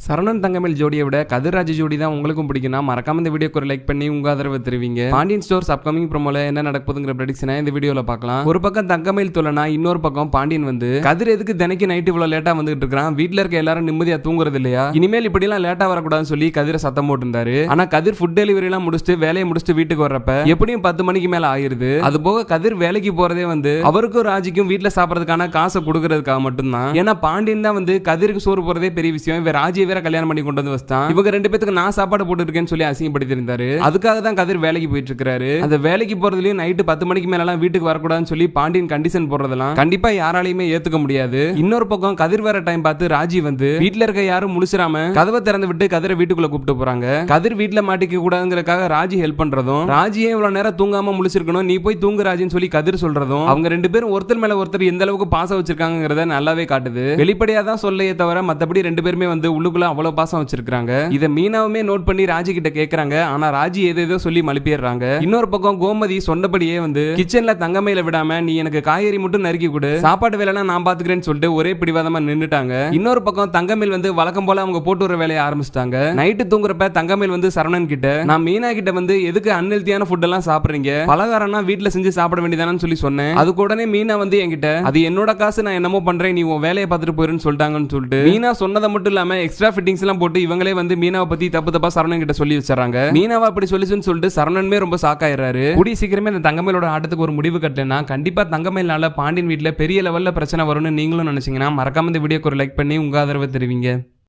சரவணன் தங்கமேல் ஜோடியை விட கதிர்ராஜ் ஜோடி தான் உங்களுக்கும் பிடிக்கும்னா மறக்காம இந்த வீடியோக்கு ஒரு லைக் பண்ணி உங்க ஆதரவு தெரிவிங்க. பாண்டியன் ஸ்டோர்ஸ் அப்கமிங் ப்ரோமோல என்ன நடக்குதுங்கிற ப்ரெடிக்ஷனை இந்த வீடியோல பார்க்கலாம். ஒரு பக்கம் தங்கமேல் தொலைனா இன்னொரு பக்கம் பாண்டியன் வந்து கதிர் எதுக்கு தினைக்கு நைட்டு இவ்வளவு லேட்டா வந்துட்டு இருக்கான், வீட்டுல இருக்க எல்லாரும் நிம்மதியா தூங்குறது இல்லையா, இனிமேல் இப்படி எல்லாம் லேட்டா வரக்கூடாதுன்னு சொல்லி கதிரை சத்தம் போட்டு இருந்தாரு. ஆனா கதிர் ஃபுட் டெலிவரி எல்லாம் முடிச்சுட்டு வேலையை முடிச்சுட்டு வீட்டுக்கு வர்றப்ப எப்படியும் 10 மணிக்கு மேல ஆயிருது. அது போக கதிர் வேலைக்கு போறதே வந்து அவருக்கும் ராஜிக்கும் வீட்டுல சாப்பிடறதுக்கான காசை கொடுக்கறதுக்காக மட்டும்தான். ஏன்னா பாண்டியன் தான் வந்து கதிருக்கு சோறு போறதே பெரிய விஷயம், இவர் ராஜியை வேற கல்யாணம் பண்ணி கொண்டு வந்து வச்சான். இவங்க 2 பேத்துக்கு நான் சாப்பாடு போட்டு இருக்கேன்னு சொல்லி அசிங்கப்படுத்தி இருந்தாரு. அதுக்காக தான் கதிர் வேலைக்கு போயிட்டு இருக்காரு. அந்த வேலைக்கு போறதுலயும் நைட்டு 10 மணிக்கு மேல வீட்டுக்கு வரக்கூடாதுன்னு சொல்லி பாண்டியன் கண்டிஷன் போடுறதெல்லாம் கண்டிப்பா யாராலையுமே ஏத்துக்க முடியாது. இன்னொரு பக்கம் கதிர் வர டைம் பார்த்து ராஜி வந்து வீட்டுல இருக்க யாரும் முழிச்சிராம கதவை திறந்து விட்டு கதிரை வீட்டுக்குள்ள கூப்பிட்டு போறாங்க. கதிர் வீட்டுல மாட்டிக்க கூடாதுங்கிறதுக்காக ராஜி ஹெல்ப் பண்றதும், ராஜியே இவ்வளவு நேரம் தூங்காம முழிச்சிருக்கணும், நீ போய் தூங்கு ராஜின்னு சொல்லி கதிர் சொல்றதும், அவங்க 2 பேரும் ஒருத்தர் மேல ஒருத்தர் எந்த அளவுக்கு பாசம் வச்சிருக்காங்கிறத நல்லாவே காட்டுது. வெளிப்படையா தான் சொல்லையே தவிர மத்தபடி 2 பேருமே வந்து உள்ளுக்குள்ள அவ்வளவு பாசம் வச்சிருக்காங்க. இத மீனாவுமே நோட் பண்ணி ராஜி கிட்ட கேக்குறாங்க. ஆனா ராஜி ஏதோ சொல்லி மழுப்பிடுறாங்க. இன்னொரு பக்கம் கோமதி சொன்னபடியே வந்து கிச்சன்ல தங்கமேல விடாம நீ எனக்கு காய்கறி மட்டும் நறுக்கி கொடு, சாப்பாடு வேலைனா நான் பாத்துக்கிறேன்னு சொல்லிட்டு ஒரே பிடிவாதமா நின்னுட்டாங்க. இன்னொரு பக்கம் தங்கமேல் வந்து வழக்கம் போல அவங்க போட்டு வர வேலையை ஆரம்பிச்சிட்டாங்க. நைட்டு தூங்குறப்ப தங்கமேல் வந்து சரவணன் கிட்ட நான் மீனா கிட்ட வந்து எதுக்கு அன்ஹெல்தியான ஃபுட் எல்லாம் சாப்பிடுறீங்க, பலகாரம்னா வீட்டுல செஞ்சு சாப்பிட வேண்டியதானு சொல்லி சொன்னேன். அதுக்கு உடனே மீனா வந்து என்கிட்ட அது என்னோட காசு, நான் என்னமோ பண்றேன், நீ உன் வேலையை பார்த்துட்டு போயிருன்னு சொல்லிட்டாங்கன்னு சொல்லிட்டு மீனா சொன்னதை மட்டும் இல்லாம எக்ஸ்ட்ரா ஃபிட்டிங்ஸ் எல்லாம் போட்டு இவங்களே வந்து மீனாவை பத்தி தப்பு தப்பா சரவணன் கிட்ட சொல்லி வச்சாங்க. மீனாவை அப்படி சொல்லிச்சுன்னு சொல்லிட்டு சரவணனுமே ரொம்ப ஷாக்காயிராரு. கூடிய சீக்கிரமே இந்த தங்கமேலோட ஆட்டத்துக்கு ஒரு முடிவு கட்டலனா கண்டிப்பா தங்கமேல்னால பாண்டியன் வீட்டுல பெரிய லெவல்ல பிரச்சனை வரும்னு நீங்களும் நினைச்சீங்கன்னா மறக்காம இந்த வீடியோக்கு ஒரு லைக் பண்ணி உங்க ஆதரவை தெரிவிங்க.